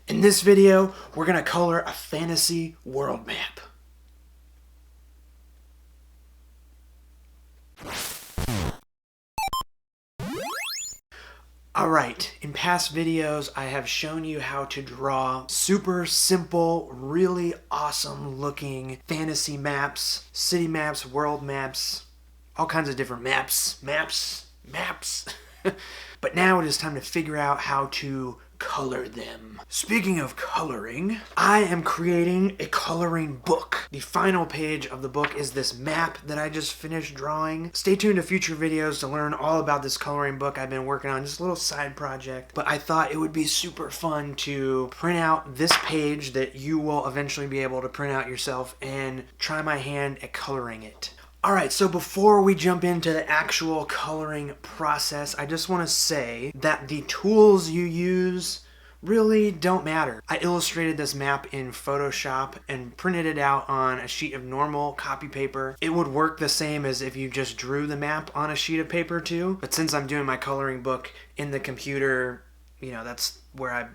In this video, we're gonna color a fantasy world map. Alright, in past videos I have shown you how to draw super simple, really awesome looking fantasy maps, city maps, world maps, all kinds of different maps. But now it is time to figure out how to color them. Speaking of coloring, I am creating a coloring book. The final page of the book is this map that I just finished drawing. Stay tuned to future videos to learn all about this coloring book I've been working on, just a little side project. But I thought it would be super fun to print out this page that you will eventually be able to print out yourself and try my hand at coloring it. Alright, so before we jump into the actual coloring process, I just want to say that the tools you use really don't matter. I illustrated this map in Photoshop and printed it out on a sheet of normal copy paper. It would work the same as if you just drew the map on a sheet of paper too, but since I'm doing my coloring book in the computer, that's where I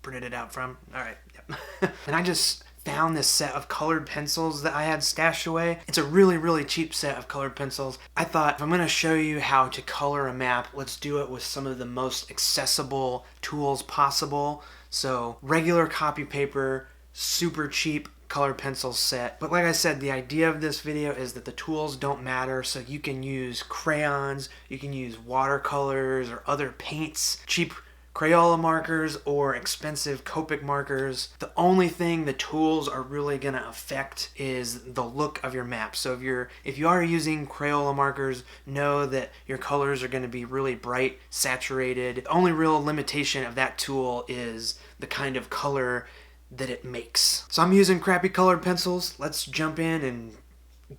printed it out from. Alright, yep. And I just found this set of colored pencils that I had stashed away. It's a really cheap set of colored pencils. I thought, if I'm going to show you how to color a map, let's do it with some of the most accessible tools possible. So regular copy paper, super cheap colored pencil set. But like I said, the idea of this video is that the tools don't matter, so you can use crayons, you can use watercolors or other paints, cheap Crayola markers or expensive Copic markers. The only thing the tools are really going to affect is the look of your map. So if you are using Crayola markers, know that your colors are going to be really bright, saturated. The only real limitation of that tool is the kind of color that it makes. So I'm using crappy colored pencils. Let's jump in and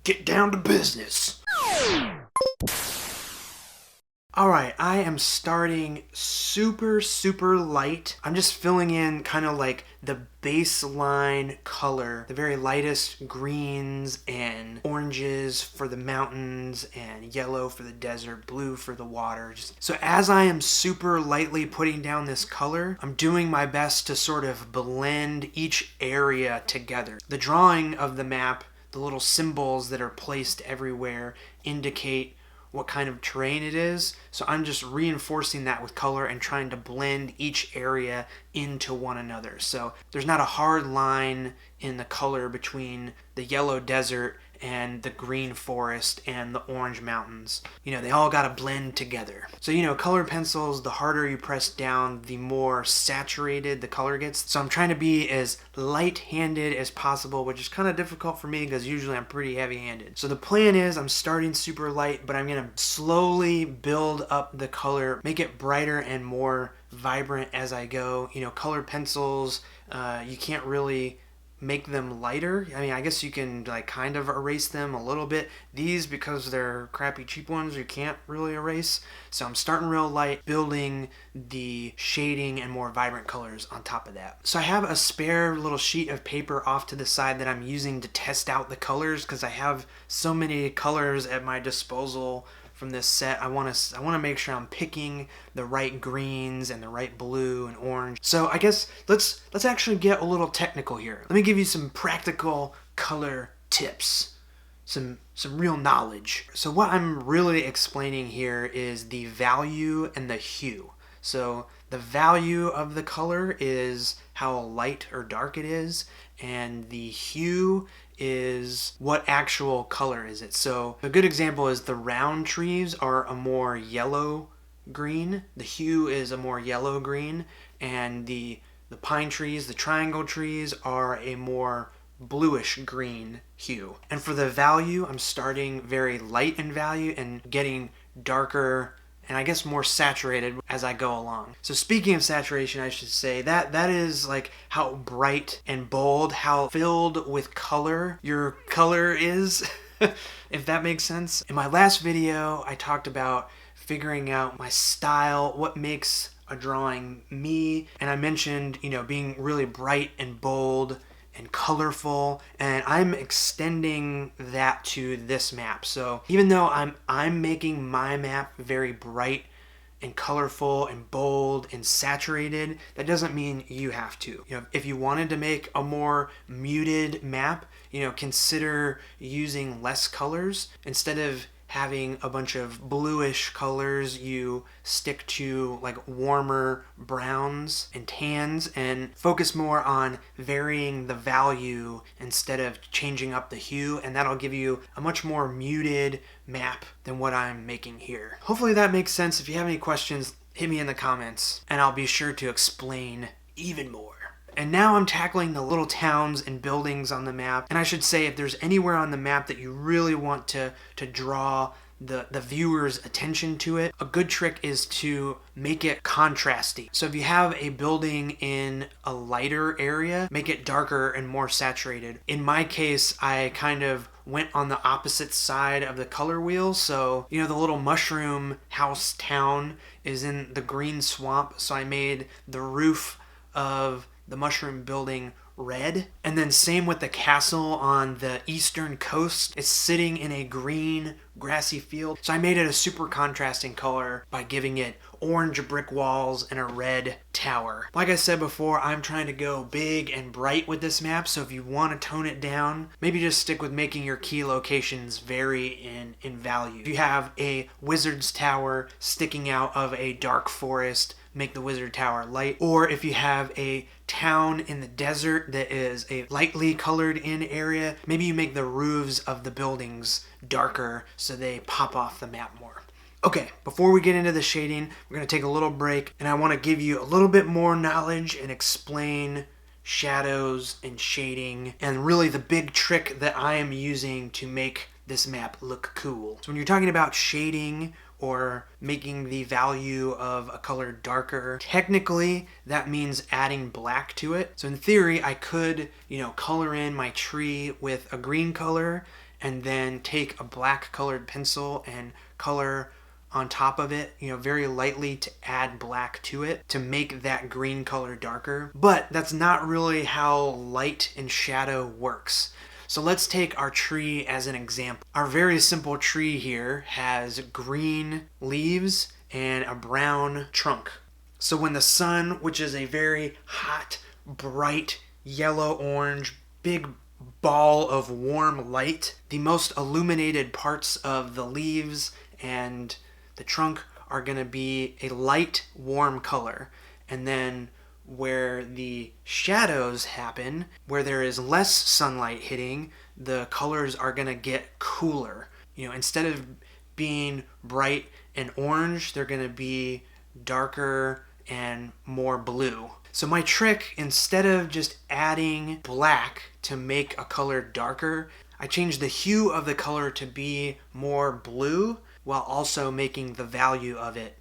get down to business. Alright, I am starting super light. I'm just filling in kind of like the baseline color, the very lightest greens and oranges for the mountains and yellow for the desert, blue for the water. So as I am super lightly putting down this color, I'm doing my best to sort of blend each area together. The drawing of the map, the little symbols that are placed everywhere indicate what kind of terrain it is, so I'm just reinforcing that with color and trying to blend each area into one another. So there's not a hard line in the color between the yellow desert and the green forest and the orange mountains. They all gotta blend together. So colored pencils, the harder you press down, the more saturated the color gets. So I'm trying to be as light-handed as possible, which is kind of difficult for me because usually I'm pretty heavy-handed. So the plan is I'm starting super light, but I'm gonna slowly build up the color, make it brighter and more vibrant as I go. Colored pencils, you can't really make them lighter. I guess you can kind of erase them a little bit. These, because they're crappy cheap ones, you can't really erase. So I'm starting real light, building the shading and more vibrant colors on top of that. So I have a spare little sheet of paper off to the side that I'm using to test out the colors because I have so many colors at my disposal from this set. I want to make sure I'm picking the right greens and the right blue and orange. So I guess let's actually get a little technical here. Let me give you some practical color tips, some real knowledge. So what I'm really explaining here is the value and the hue. So the value of the color is how light or dark it is, and the hue is what actual color is it. So a good example is the round trees are a more yellow green. The hue is a more yellow green, and the pine trees, the triangle trees, are a more bluish green hue. And for the value, I'm starting very light in value and getting darker and I guess more saturated as I go along. So speaking of saturation, I should say that is like how bright and bold, how filled with color your color is, if that makes sense. In my last video, I talked about figuring out my style, what makes a drawing me, and I mentioned, being really bright and bold and colorful, and I'm extending that to this map. So even though I'm making my map very bright and colorful and bold and saturated, that doesn't mean you have to. If you wanted to make a more muted map, consider using less colors. Instead of having a bunch of bluish colors, you stick to like warmer browns and tans and focus more on varying the value instead of changing up the hue, and that'll give you a much more muted map than what I'm making here. Hopefully that makes sense. If you have any questions, hit me in the comments and I'll be sure to explain even more. And now I'm tackling the little towns and buildings on the map. And I should say, if there's anywhere on the map that you really want to draw the viewer's attention to it, a good trick is to make it contrasty. So if you have a building in a lighter area, make it darker and more saturated. In my case, I kind of went on the opposite side of the color wheel. So, the little mushroom house town is in the green swamp. So I made the roof of the mushroom building red. And then same with the castle on the eastern coast. It's sitting in a green grassy field. So I made it a super contrasting color by giving it orange brick walls and a red tower. Like I said before, I'm trying to go big and bright with this map, so if you want to tone it down, maybe just stick with making your key locations vary in value. If you have a wizard's tower sticking out of a dark forest, make the wizard tower light. Or if you have a town in the desert that is a lightly colored in area, maybe you make the roofs of the buildings darker so they pop off the map more. Okay, before we get into the shading, we're going to take a little break, and I want to give you a little bit more knowledge and explain shadows and shading and really the big trick that I am using to make this map look cool. So when you're talking about shading or making the value of a color darker, technically that means adding black to it. So in theory, I could, color in my tree with a green color and then take a black colored pencil and color on top of it, very lightly to add black to it to make that green color darker. But that's not really how light and shadow works. So let's take our tree as an example. Our very simple tree here has green leaves and a brown trunk. So when the sun, which is a very hot, bright, yellow-orange, big ball of warm light, the most illuminated parts of the leaves and the trunk are going to be a light, warm color. And then where the shadows happen, where there is less sunlight hitting, the colors are going to get cooler. Instead of being bright and orange, they're going to be darker and more blue. So my trick, instead of just adding black to make a color darker, I changed the hue of the color to be more blue while also making the value of it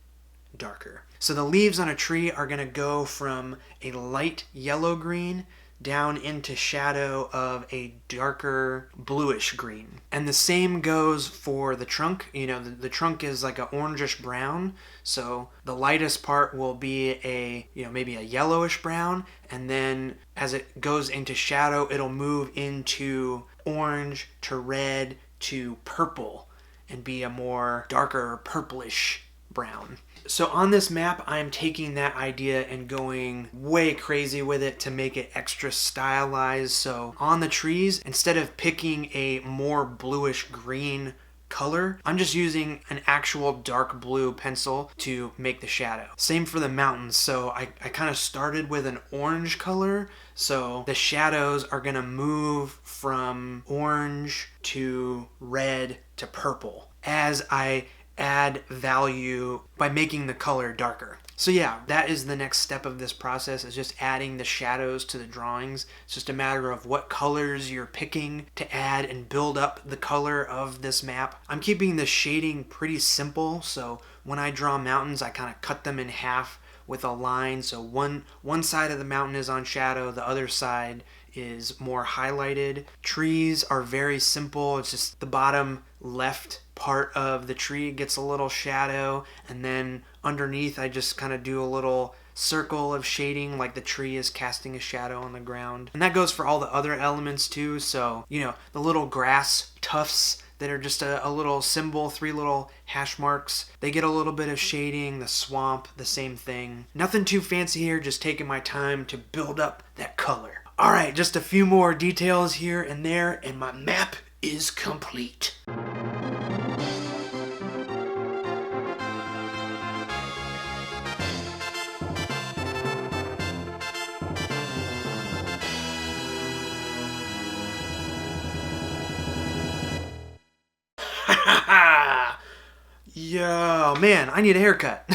darker. So the leaves on a tree are going to go from a light yellow-green down into shadow of a darker bluish green. And the same goes for the trunk. The trunk is like an orangish brown, so the lightest part will be maybe a yellowish brown, and then as it goes into shadow, it'll move into orange to red to purple and be a more darker purplish brown. So on this map, I'm taking that idea and going way crazy with it to make it extra stylized. So on the trees, instead of picking a more bluish green color, I'm just using an actual dark blue pencil to make the shadow. Same for the mountains. So I kind of started with an orange color. So the shadows are going to move from orange to red to purple as I add value by making the color darker. So yeah, that is the next step of this process, is just adding the shadows to the drawings. It's just a matter of what colors you're picking to add and build up the color of this map. I'm keeping the shading pretty simple, so when I draw mountains, I kind of cut them in half with a line. So one side of the mountain is on shadow, the other side is more highlighted. Trees are very simple. It's just the bottom left part of the tree gets a little shadow, and then underneath I just kind of do a little circle of shading like the tree is casting a shadow on the ground. And that goes for all the other elements too. So, the little grass tufts that are just a little symbol, 3 little hash marks. They get a little bit of shading. The swamp, the same thing. Nothing too fancy here, just taking my time to build up that color. All right, just a few more details here and there, and my map is complete. Yo, man, I need a haircut.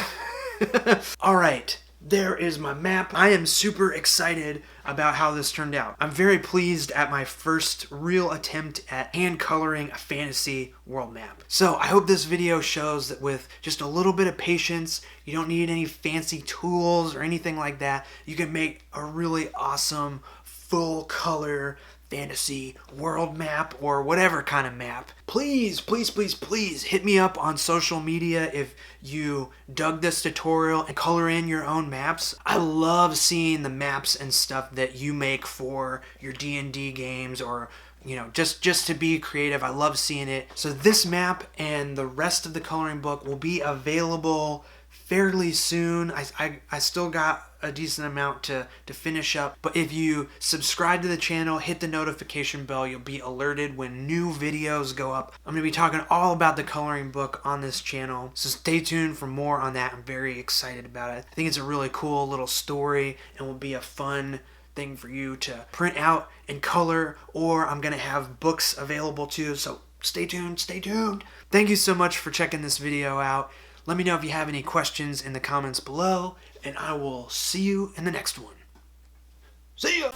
All right, there is my map. I am super excited about how this turned out. I'm very pleased at my first real attempt at hand coloring a fantasy world map. So I hope this video shows that with just a little bit of patience, you don't need any fancy tools or anything like that. You can make a really awesome full color fantasy world map or whatever kind of map. Please, please, please, please hit me up on social media if you dug this tutorial and color in your own maps. I love seeing the maps and stuff that you make for your D&D games, or you know, just to be creative. I love seeing it. So this map and the rest of the coloring book will be available fairly soon. I still got a decent amount to finish up, but if you subscribe to the channel, hit the notification bell, you'll be alerted when new videos go up. I'm going to be talking all about the coloring book on this channel, so stay tuned for more on that. I'm very excited about it. I think it's a really cool little story and will be a fun thing for you to print out and color, or I'm going to have books available too, so stay tuned, stay tuned. Thank you so much for checking this video out. Let me know if you have any questions in the comments below, and I will see you in the next one. See ya!